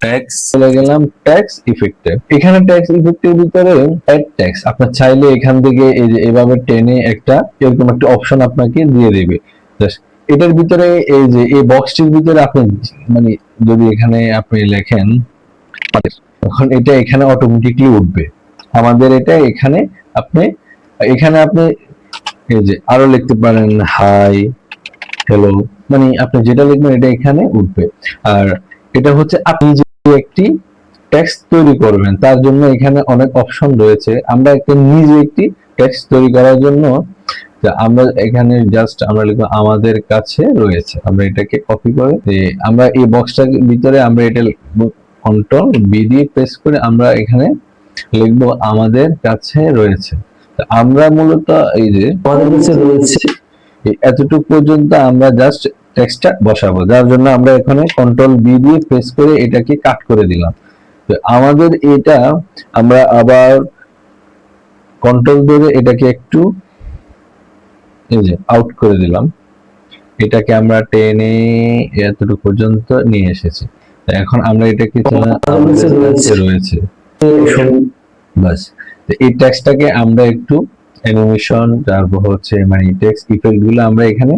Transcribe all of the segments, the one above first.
Tax চলে গেলাম tax ইফেক্টে। এখানে ট্যাক্স ইফেক্টের ভিতরে অ্যাড ট্যাক্স আপনার চাইলে এখান থেকে এই যে এভাবে টেনে একটা এরকম একটা অপশন আপনাকে দিয়ে দেবে। এটার ভিতরে এই যে এই বক্সটির ভিতরে আপনি মানে যদি এখানে আপনি লেখেন তখন এটা এখানে অটোমেটিকলি উঠবে। আমাদের এটা এখানে আপনি এই যে আরো লিখতে পারেন হাই, হ্যালো, মানে আপনি যেটা লিখবেন এটা এখানে উঠবে। আর এটা হচ্ছে আপনি যে একটি টেক্সট তৈরি করবেন তার জন্য এখানে অনেক অপশন রয়েছে। আমরা নিজে একটি টেক্সট তৈরি করার জন্য আমরা এখানে জাস্ট আমরা লিখবো আমাদের কাছে রয়েছে। আমরা এটাকে কপি করে আমরা এই বক্সটার ভিতরে আমরা এটা কন্ট্রোল বি দিয়ে প্রেস করে আমরা এখানে লিখবো আমাদের কাছে রয়েছে। আমরা মূলত এই যে আমাদের কাছে রয়েছে এতটুকু পর্যন্ত আমরা জাস্ট টেক্সটটা বসাবো, যার জন্য আমরা এখানে কন্ট্রোল বি দিয়ে প্রেস করে এটাকে কাট করে দিলাম। তো আমাদের এটা আমরা আবার কন্ট্রোল ধরে এটাকে একটু এই যে আউট করে দিলাম। এটাকে আমরা টেনে এতটুকু পর্যন্ত নিয়ে এসেছি। এখন আমরা এটাকে রয়েছে বাস। এই টেক্সটটাকে আমরা একটু অ্যানিমেশন তারপর হচ্ছে মানে টেক্সট ইফেক্ট গুলো আমরা এখানে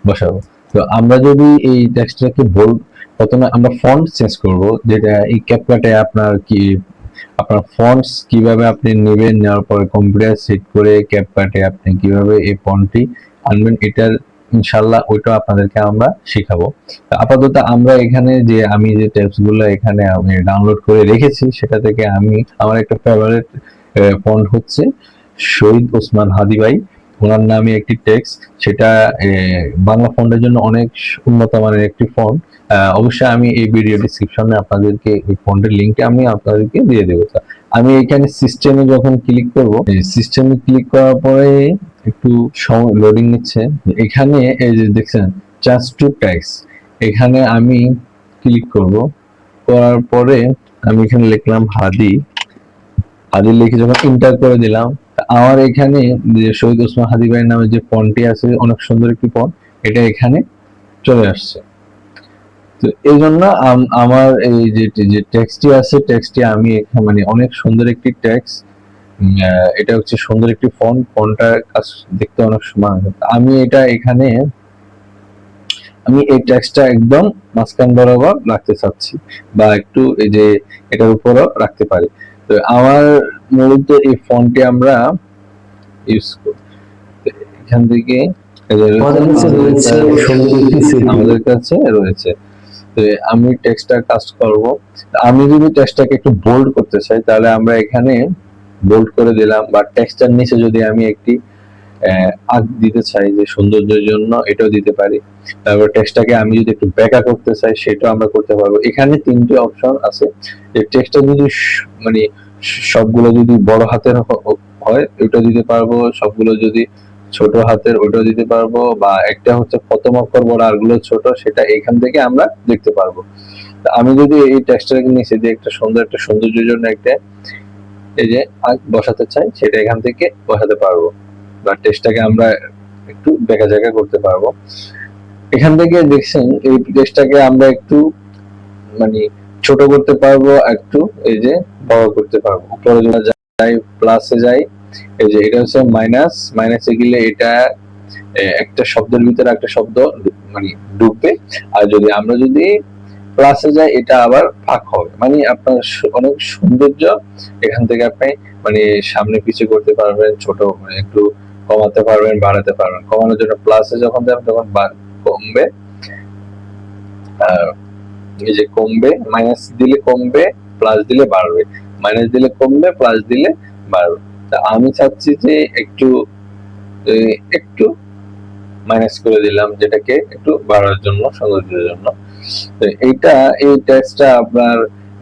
বসাবো। তো আমরা যদি এই টেক্সটটাকে বোল্ড, প্রথমে আমরা ফন্ট চেঞ্জ করব, যেটা এই ক্যাপকাটে আপনার ফন্টস কিভাবে আপনি নেবেন, নেওয়ার পরে কম্পিউটার সেট করে ক্যাপকাটে আপনি কিভাবে এই ফন্টটি আনবেন, এটার ইনশাআল্লাহ ওইটা আপনাদেরকে আমরা শেখাবো। আপাতত আমরা এখানে যে আমি যে টেক্সট গুলো এখানে আমি ডাউনলোড করে রেখেছি সেটা থেকে আমি আমার একটা ফেভারিট ফন্ট হচ্ছে শহীদ ওসমান হাদি ভাই, ওনার নামে একটি টেক্সট, সেটা বাংলা ফন্টের জন্য অনেক উন্নত মানের একটি ফন্ট। অবশ্যই আমি এই ভিডিও ডিসক্রিপশনে আপনাদেরকে এই ফন্টের লিঙ্কটা আমি আপনাদেরকে দিয়ে দেবো। আমি এখানে সিস্টেমে যখন ক্লিক করব, সিস্টেমে ক্লিক করার পরে একটু লোডিং নিচ্ছে। এখানে এই যে দেখছেন চেঞ্জ টু টেক্সট, এখানে আমি ক্লিক করব, করার পরে আমি এখানে লিখলাম হাদি লিখে যখন এন্টার করে দিলাম, আমার এখানে যে শহীদ ওসমান হাদি ভাইয়ের নামে যে ফন্টটি আছে অনেক সুন্দর একটি ফন্ট, এটা এখানে চলে আসছে। তো এই জন্য আমার এই যে টেক্সটটি আছে টেক্সটটি আমি মানে অনেক সুন্দর একটি টেক্সট, এটা হচ্ছে সুন্দর একটি ফন্টটার কাজ দেখতে অনেক সুন্দর। আমি এটা এখানে আমি এই টেক্সটটা একদম মাঝখান বরাবর রাখতে চাচ্ছি বা একটু এই যে এটার উপরও রাখতে পারি। তো আমার মূলত এই ফন্টটি আমরা ইউজ করি এখান থেকে আমাদের কাছে রয়েছে। আমি টেক্সটটা কাস্ট করব। আমি যদি টেক্সটটাকে একটু বোল্ড করতে চাই তাহলে আমরা এখানে বোল্ড করে দিলাম, বা টেক্সটের নিচে যদি আমি একটি আঁক দিতে চাই যে সৌন্দর্যের জন্য এটাও দিতে পারি। তারপর টেক্সটটাকে আমি যদি একটু ব্যাকা করতে চাই সেটাও আমরা করতে পারবো। এখানে তিনটি অপশন আছে। যে টেক্সটটা যদি মানে সবগুলো যদি বড় হাতের হয় ওইটা দিতে পারবো, সবগুলো যদি ছোট হাতের ওইটাও দিতে পারবো, বা একটা হচ্ছে প্রথম অক্ষর বড় আরগুলো ছোট, সেটা এখান থেকে আমরা দেখতে পারবো। আমি যদি এই টেক্সটটাকে নিচে দিয়ে একটা সৌন্দর্যের জন্য একটা এই যে বসাতে চাই সেটা এখান থেকে বসাতে পারবো, বা টেক্সটটাকে আমরা একটু দেখা জায়গা করতে পারবো। এখান থেকে দেখছেন এই টেক্সটটাকে আমরা একটু মানে ছোট করতে পারবো, একটু এই যে বড় করতে পারবো। উপরে যাই প্লাসে যাই, এই যে এটা হচ্ছে মাইনাসে গেলে এটা একটা শব্দের ভিতরে একটা শব্দ মানে ঢুকবে, আর আমরা যদি প্লাসে যাই এটা আবার ভাগ হবে। মানে আপনার অনেক সৌন্দর্য এখান থেকে আপনি মানে সামনে পিছু করতে পারবেন, ছোট মানে একটু কমাতে পারবেন, বাড়াতে পারবেন। কমানোর জন্য প্লাসে যখন যাবেন তখন কমবে, এই যে কমবে, মাইনাস দিলে কমবে, প্লাস দিলে বাড়বে, মাইনাস দিলে কমবে, প্লাস দিলে বাড়বে। তা আমি চাচ্ছি যে একটু মাইনাস করে দিলাম, যেটাকে একটু বাড়ার জন্য, সৌন্দর্যের জন্য। তো এই টেক্সটটা আপনার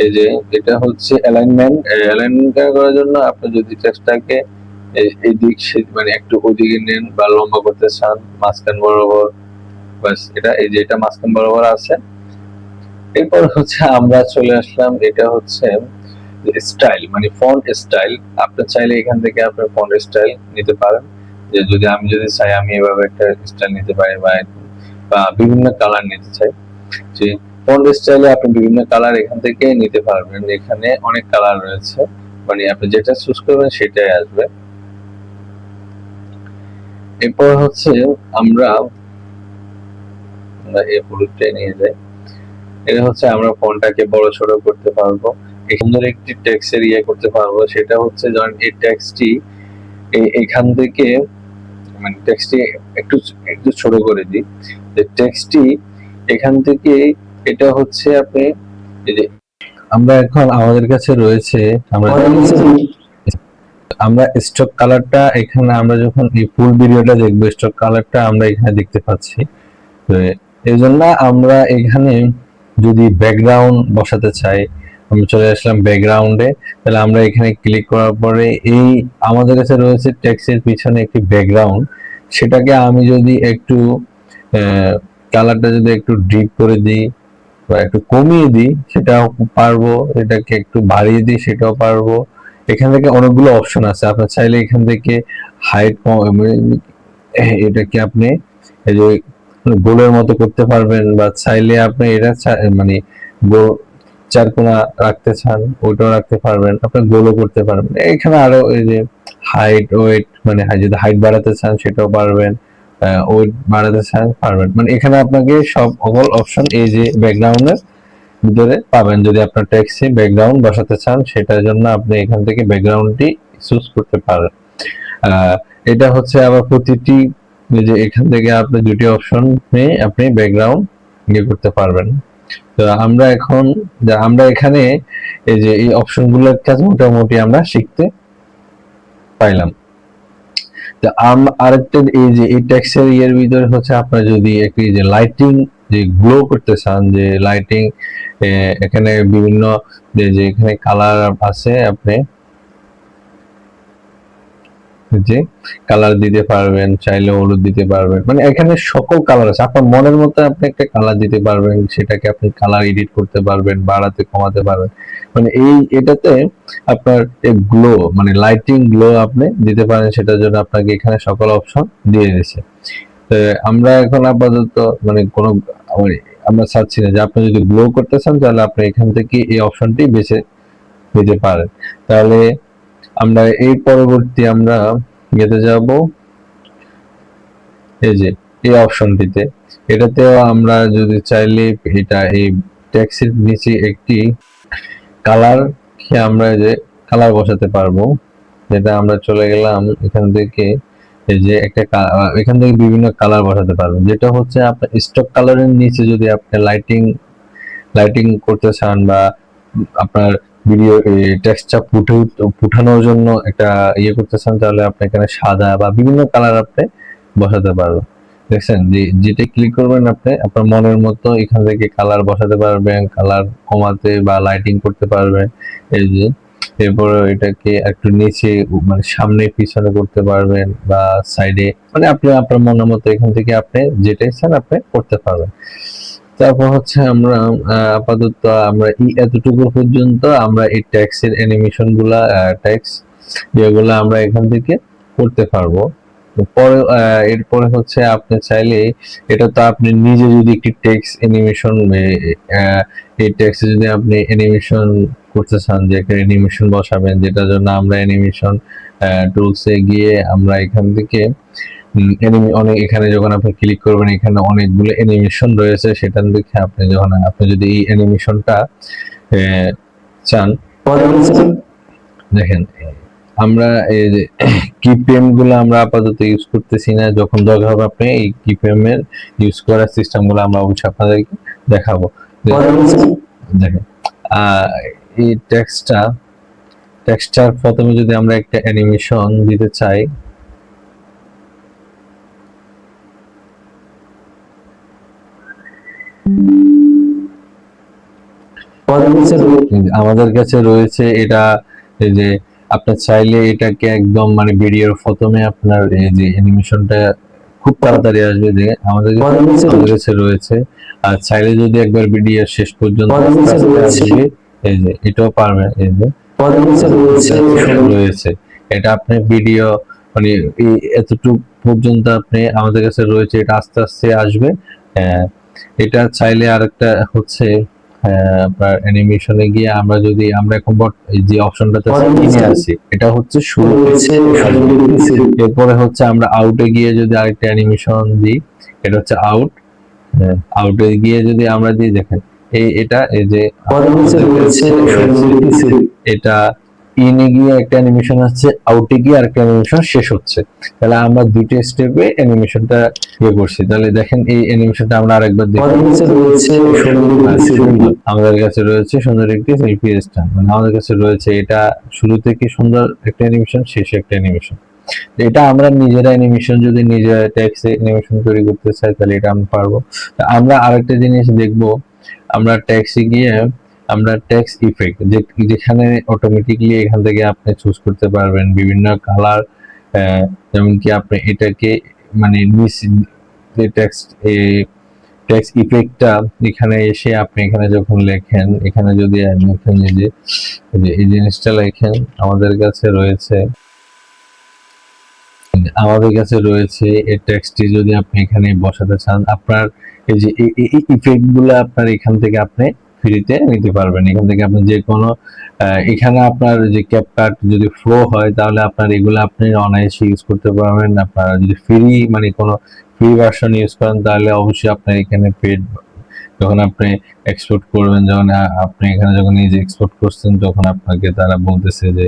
এই যে এটা হচ্ছে অ্যালাইনমেন্ট করার জন্য আপনি যদি টেক্সটটাকে এই দিক মানে একটু ওদিকে নেন বা লম্বা করতে চান মাঝখান বরাবর, বাস এটা এই যে এটা মাঝখান বরাবর আছে। এরপর হচ্ছে আমরা চলে আসলাম, এটা হচ্ছে স্টাইল মানে ফন্ট স্টাইল। আপনি চাইলে এখান থেকে আপনার ফন্ট স্টাইল নিতে পারেন, যে আমি যদি চাই আমি এভাবে একটা স্টাইল নিতে পারি, বা বিভিন্ন কালার নিতে চাই। যে ফন্ট স্টাইলে আপনি বিভিন্ন কালার এখান থেকে নিতে পারবেন, এখানে অনেক কালার রয়েছে, মানে আপনি যেটা চুজ করবেন সেটাই আসবে। এরপর হচ্ছে আমরা এই হলুদটাই নিয়ে যাই, এটা হচ্ছে আমরা ফন্টটাকে বড় ছোট করতে পারবো, সুন্দর একটি টেক্সটের করতে পারবো। সেটা হচ্ছে যখন এই টেক্সটটি এখান থেকে, মানে টেক্সটটি একটু একটু ছোট করে দিই, যে টেক্সটটি এখান থেকে, এটা হচ্ছে আপনি এই যে আমরা এখন আমাদের কাছে রয়েছে, আমরা স্টক কালারটা এখানে, আমরা যখন এই ফুল ভিডিওটা দেখবো স্টক কালারটা আমরা এখানে দেখতে পাচ্ছি। তো এই জন্য আমরা এখানে যদি ব্যাকগ্রাউন্ড বসাতে চাই, আমি চলে আসলাম ব্যাকগ্রাউন্ডে, তাহলে আমরা এখানে ক্লিক করার পরে এই আমাদের কাছে রয়েছে টেক্সটের পিছনে একটি ব্যাকগ্রাউন্ড, সেটাকে আমি যদি একটু কালারটা যদি একটু ডিপ করে দিই বা একটু কমিয়ে দিই সেটাও পারবো, এটাকে একটু বাড়িয়ে দিই সেটাও পারবো। এখান থেকে অনেকগুলো অপশন আছে, আপনার চাইলে এখান থেকে হাইট, এটাকে আপনি এই যে গোলের মতো করতে পারবেন, বা চাইলে আপনি এটা মানে চারকোনা রাখতে চান ওইটাও রাখতে পারবেন, আপনার গোলও করতে পারবেন। এখানে আরো এই যে হাইট ওয়েট, মানে যদি হাইট বাড়াতে চান সেটাও পারবেন, ওয়েট বাড়াতে চান পারবেন, মানে এখানে আপনাকে সব অল অপশন এই যে ব্যাকগ্রাউন্ডের ভিতরে পাবেন। যদি আপনার টেক্সটে ব্যাকগ্রাউন্ড বসাতে চান সেটার জন্য আপনি এখান থেকে ব্যাকগ্রাউন্ডটি চুজ করতে পারেন। এটা হচ্ছে আবার প্রতিটি যে এখান থেকে আপনি দুটি অপশন নিয়ে আপনি ব্যাকগ্রাউন্ড করতে পারবেন। তো আমরা এখন আমরা এখানে এই যে এই অপশনগুলোর কাজ মোটামুটি আমরা শিখতে পাইলাম। তো আরেকটা এই যে এই টেক্সটের ভিতরে হচ্ছে আপনার যদি একটি যে লাইটিং যে গ্লো করতে চান, যে লাইটিং এখানে বিভিন্ন যে এখানে কালার আছে, আপনি যে কালার দিতে পারবেন, চাইলে হলুদ দিতে পারবেন, মানে এখানে সকল কালার আছে, আপনার মনের মতো আপনি একটা কালার দিতে পারবেন, সেটাকে আপনি কালার এডিট করতে পারবেন, বাড়াতে কমাতে পারবেন, মানে এটাতে আপনার গ্লো মানে লাইটিং গ্লো আপনি দিতে পারেন, সেটার জন্য আপনাকে এখানে সকল অপশন দিয়ে দিয়েছে। আমরা এখন আপাতত মানে কোনো আমরা চাচ্ছি না, যে আপনি যদি গ্লো করতে চান তাহলে আপনি এখান থেকে এই অপশনটি বেছে নিতে পারেন। তাহলে আমরা এই পরবর্তী আমরা যেতে যাব এই যে এই অপশনটিতে, এটাতেও আমরা যদি চাইলে এটা এই টেক্সটের নিচে একটি কালার আমরা যে কালার বসাতে পারবো, যেটা আমরা চলে গেলাম এখান থেকে, এই যে একটা এখান থেকে বিভিন্ন কালার বসাতে পারবেন, যেটা হচ্ছে আপনার স্টক কালারের নিচে যদি আপনি লাইটিং করতে চান বা আপনার ভিডিও টেক্সটটা ফুটানোর জন্য একটা করতে চান, তাহলে আপনি এখানে সাদা বা বিভিন্ন কালার আপনি বসাতে পারবেন। দেখছেন যেটা ক্লিক করবেন আপনি আপনার মনের মতো এখান থেকে কালার বসাতে পারবেন, কালার কমাতে বা লাইটিং করতে পারবেন। এই যে এরপরে এটাকে একটু নিচে মানে সামনে পিছনে করতে পারবেন বা সাইডে, মানে আপনি আপনার মনের মতো এখান থেকে আপনি যেটাই চান আপনি করতে পারবেন। তারপর হচ্ছে আমরা আপাতত আমরা এতটুকু পর্যন্ত আমরা এই ট্যাক্সের অ্যানিমেশন গুলা ট্যাক্স যেগুলো আমরা এখান থেকে করতে পারবো। পরে এরপরে হচ্ছে আপনি চাইলে এটা তো আপনি নিজে যদি একটি টেক্সট অ্যানিমেশন এই টেক্সটে যদি আপনি অ্যানিমেশন করতে চান, যে একটা অ্যানিমেশন বসাবেন, যেটার জন্য আমরা অ্যানিমেশন টুলসে গিয়ে আমরা এখান থেকে অনেক এখানে যখন আপনি ক্লিক করবেন এখানে অনেকগুলো অ্যানিমেশন রয়েছে, সেটা দেখে আপনি যখন আপনি যদি এই অ্যানিমেশনটা চান, দেখেন আমরা এই যে কিপ্রেম গুলো আমরা আপাতত ইউজ করতেছি না, যখন দরকার হবে আপনি এই কিপ্রেমের ইউজ করার সিস্টেম গুলো আমরা অবশ্যই আপনাদেরকে দেখাবো। দেখেন এই টেক্সটার প্রথমে যদি আমরা একটা অ্যানিমেশন দিতে চাই, আমাদের কাছে রয়েছে এটা, এই যে আপনি চাইলে এটাকে একদম মানে ভিডিওর প্রথমে আপনার এই যে অ্যানিমেশনটা খুব তাড়াতাড়ি আসবে, যে আমাদের কাছে রয়েছে। আর চাইলে যদি একবার ভিডিও শেষ পর্যন্ত আসবে, এই যে এটাও পারবেন, এই যে রয়েছে, এটা আপনি ভিডিও মানে এতটুকু পর্যন্ত আপনি আমাদের কাছে রয়েছে, এটা আস্তে আস্তে আসবে। এটা চাইলে আরেকটা হচ্ছে আপনার অ্যানিমেশনে গিয়ে আমরা যদি আমরা এখন যে অপশনটাতে কিনে আছি এটা হচ্ছে শুরু, এরপরে হচ্ছে আমরা আউটে গিয়ে যদি আরেকটা অ্যানিমেশন দিই, এটা হচ্ছে আউট, আউটে গিয়ে যদি আমরা দিই, দেখেন এটা এই যে এটা ইনে গিয়ে একটা অ্যানিমেশন আসছে, আউটে গিয়ে আরেকটা অ্যানিমেশন শেষ হচ্ছে। তাহলে আমরা দুটো স্টেপে অ্যানিমেশনটা ইয়ে করছি। তাহলে দেখেন এই অ্যানিমেশনটা আমরা আরেকবার দেখি। আমাদের কাছে রয়েছে সুন্দর একটি সেলফি স্ট্যান্ড, মানে আমাদের কাছে রয়েছে এটা শুরু থেকে সুন্দর একটা অ্যানিমেশন, শেষে একটা অ্যানিমেশন। এটা আমরা নিজেরা অ্যানিমেশন যদি নিজেরা টেক্সট অ্যানিমেশন তৈরি করতে চাই তাহলে এটা আমরা পারবো। আমরা আরেকটা জিনিস দেখবো, আমরা টেক্সটে গিয়ে আমরা টেক্সট ইফেক্ট যেখানে অটোমেটিকলি এখান থেকে আপনি চুজ করতে পারবেন বিভিন্ন কালার, যেমন কি আপনি এটাকে মানে যে টেক্সট ইফেক্টটা এখানে এসে আপনি এখানে যখন লেখেন, এখানে যদি লেখেন যে এই জিনিসটা লেখেন, আমাদের কাছে রয়েছে এই টেক্সটটি যদি আপনি এখানে বসাতে চান, আপনার এই যে এই ইফেক্ট গুলো আপনার এখান থেকে আপনি ফ্রিতে নিতে পারবেন। এখান থেকে আপনি যে কোনো এখানে আপনার যে ক্যাপকাট যদি ফ্লো হয় তাহলে আপনার এগুলো আপনি অনায়াসে ইউজ করতে পারবেন। আপনারা যদি ফ্রি মানে কোনো ফ্রি ভার্সন ইউজ করেন তাহলে অবশ্যই আপনার এখানে পেড, যখন আপনি এক্সপোর্ট করবেন, যখন আপনি এখানে যখন এই যে এক্সপোর্ট করছেন তখন আপনাকে তারা বলতেছে যে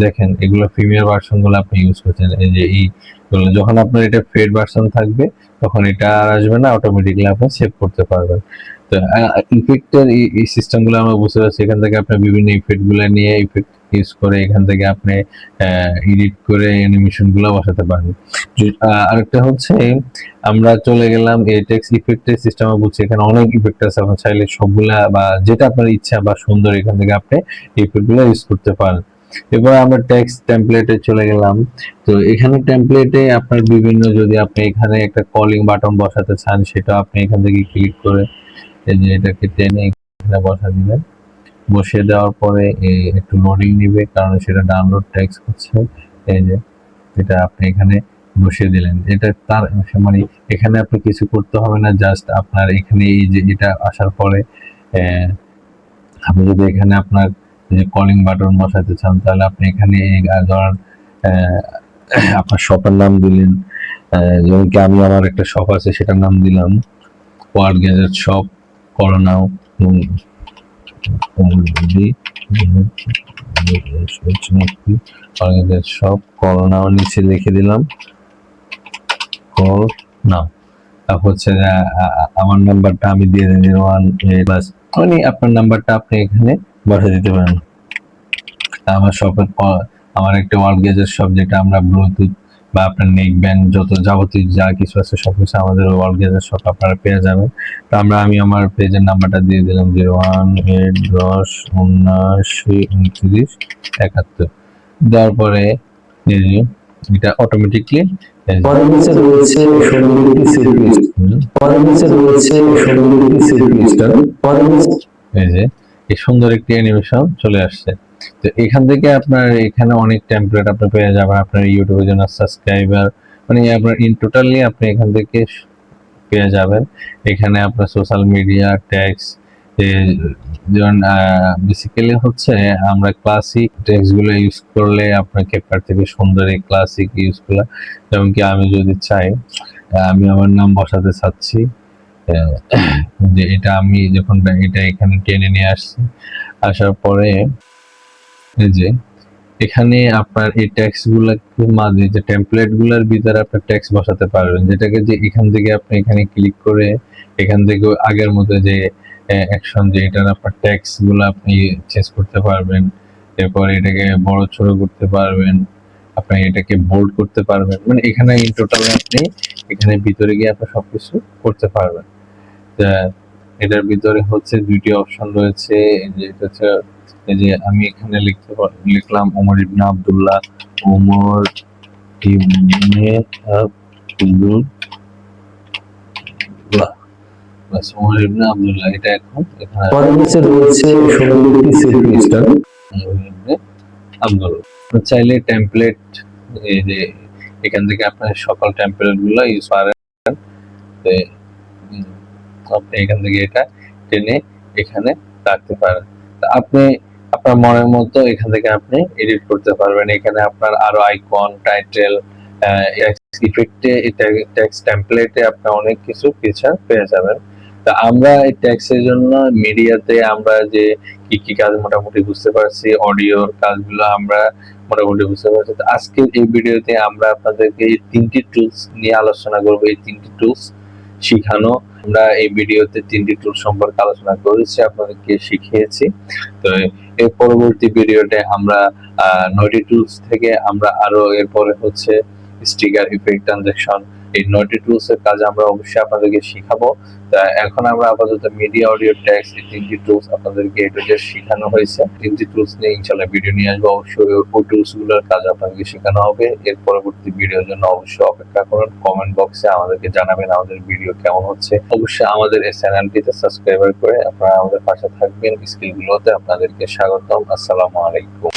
দেখেন এগুলো প্রিমিয়ার ভার্সন গুলো আপনি ইউজ করছেন, এই যে এইগুলো যখন আপনার এটা পেড ভার্সন থাকবে তখন এটা আর আসবে না, অটোমেটিকলি আপনি সেভ করতে পারবেন। তো ইফেক্টের এই সিস্টেম গুলো আমরা বুঝতে পারছি। এখান থেকে আপনি বিভিন্ন ইফেক্ট গুলো নিয়ে ইফেক্ট ইউজ করে এখান থেকে আপনি এডিট করে অ্যানিমেশন গুলো বসাতে পারেন। আরেকটা হচ্ছে আমরা চলে গেলাম এই টেক্সট ইফেক্টের সিস্টেম, বুঝছি এখানে অনেক ইফেক্ট আছে, আপনি চাইলে সবগুলা বা যেটা আপনার ইচ্ছা বা সুন্দর এখান থেকে আপনি ইফেক্ট গুলো ইউজ করতে পারেন। এবার আমরা টেক্সট টেমপ্লেটে চলে গেলাম। তো এখানে টেমপ্লেটে আপনার বিভিন্ন, যদি আপনি এখানে একটা কলিং বাটন বসাতে চান সেটা আপনি এখান থেকে ক্লিক করে এই যে এটাকে টেনে এখানে বসা দিবেন। বসিয়ে দেওয়ার পরে একটু লোডিং নিবে কারণ সেটা ডাউনলোড টেক্সট হচ্ছে। এই যে এটা আপনি এখানে বসিয়ে দিলেন, এটা তার মানে এখানে আপনি কিছু করতে হবে না, জাস্ট আপনার এখানে এই যে এটা আসার পরে আপনি যদি এখানে আপনার যে কলিং বাটন বসাতে চান তাহলে আপনি এখানে ধরেন আপনার শপের নাম দিলেন, যেমন কি আমি আমার একটা শপ আছে সেটার নাম দিলাম ওয়ার্ল্ড গ্যাজেট শপ করোনাও সব করোনাও নিচে লিখে দিলাম কল নাও। তারপর হচ্ছে আমার নাম্বারটা আমি দিয়ে দিই 1 মানে আপনার নাম্বারটা আপনি এখানে বসে দিতে পারেন। আমার শপের আমার একটা ওয়ার্ল্ড গেজের শপ, যেটা আমরা ব্লুটুথ বা আপনার নেক ব্যান্ড যত যাবতীয় যা কিছু আছে সবকিছু আমাদের ওয়ার্ল্ড গেজের শপ আপনারা পেয়ে যাবেন। তো আমি আমার পেজের নাম্বারটা দিয়ে দিলাম 01 10 79 29 71। দেওয়ার পরে এটা অটোমেটিকলি এই সুন্দর একটি অ্যানিমেশন চলে আসছে। তো এখান থেকে আপনার এখানে অনেক টেমপ্লেট আপনি পেয়ে যাবেন আপনার ইউটিউবের জন্য সাবস্ক্রাইবার, মানে আপনার ইন টোটালি আপনি এখান থেকে পেয়ে যাবেন। এখানে আপনার সোশ্যাল মিডিয়া ট্যাক্স, যেমন বেসিক্যালি হচ্ছে আমরা ক্লাসিক ট্যাক্স গুলো ইউজ করলে আপনার ক্যাপকাট থেকে সুন্দর এই ক্লাসিক ইউজ গুলা, যেমন কি আমি যদি চাই আমি আমার নাম বসাতে চাচ্ছি, যে এটা আমি যখন এটা এখানে টেনে নিয়ে আসছি, আসার পরে এই যে এখানে আপনার এই ট্যাক্স গুলার মাঝে যে টেমপ্লেট গুলার ভিতরে আপনার ট্যাক্স বসাতে পারবেন, যেটাকে যে এখান থেকে আপনি এখানে ক্লিক করে এখান থেকে আগের মতো যে অ্যাকশন যে এটার আপনার ট্যাক্স গুলো আপনি চেঞ্জ করতে পারবেন। এরপর এটাকে বড় ছোট করতে পারবেন, আপনি এটাকে বোল্ড করতে পারবেন, মানে এখানে ইন টোটাল আপনি এখানে ভিতরে গিয়ে আপনি সবকিছু করতে পারবেন। এটার ভিতরে হচ্ছে দুইটি অপশন রয়েছে, যে এটা হচ্ছে এই যে আমি এখানে লিখলাম ওমর ইবনে আব্দুল্লাহ, ওমর ইবনে আব্দুল্লাহ, বাস ওমর ইবনে আব্দুল্লাহ। এটা এখন এখানে রয়েছে আব্দুল্লাহ। চাইলে টেমপ্লেট এই যে এখান থেকে আপনার সকল টেমপ্লেট গুলো ইউজ করেন। আপনি এখান থেকে এটা টেনে এখানে রাখতে পারেন। তা আপনি আপনার মনের মতো এখান থেকে আপনি এডিট করতে পারবেন। এখানে আপনার আরো আইকন, টাইটেল, ইফেক্টে, টেক্সট টেমপ্লেটে আপনি অনেক কিছু ফিচার পেয়ে যাবেন। তা আমরা এই টেক্সটের জন্য মিডিয়াতে আমরা যে কি কাজ মোটামুটি বুঝতে পারছি, অডিওর কাজগুলো আমরা মোটামুটি বুঝতে পারছি। তো আজকের এই ভিডিওতে আমরা আপনাদেরকে এই ৩টি টুলস নিয়ে আলোচনা করব। এই ৩টি টুলস শিখানো, আমরা এই ভিডিওতে ৩টি টুলস সম্পর্কে আলোচনা করেছি, আপনাদেরকে শিখিয়েছি। তো এর পরবর্তী ভিডিওতে আমরা ৯টি টুলস থেকে আমরা আরো এরপরে হচ্ছে স্টিকার, ইফেক্ট, ট্রানজাকশন, এই ৯টি টুলস এর কাজ আমরা অবশ্যই আপনাদেরকে শিখাবো। তা এখন আমরা আপাতত মিডিয়া, অডিও, টেক্সট এই ৩টি টুলস আপনাদেরকে এ টু জেড শেখানো হয়েছে। ৩টি টুলস নিয়ে ইনশাআল্লাহ ভিডিও নিয়ে আসবো। অবশ্যই ওই টুলস গুলোর কাজ আপনাদেরকে শেখানো হবে। এর পরবর্তী ভিডিওর জন্য অবশ্যই অপেক্ষা করুন। কমেন্ট বক্সে আমাদেরকে জানাবেন আমাদের ভিডিও কেমন হচ্ছে। অবশ্যই আমাদের এই চ্যানেলটিতে সাবস্ক্রাইব করে আপনারা আমাদের পাশে থাকবেন। স্কিল গুলোতে আপনাদেরকে স্বাগতম। আসসালামু আলাইকুম।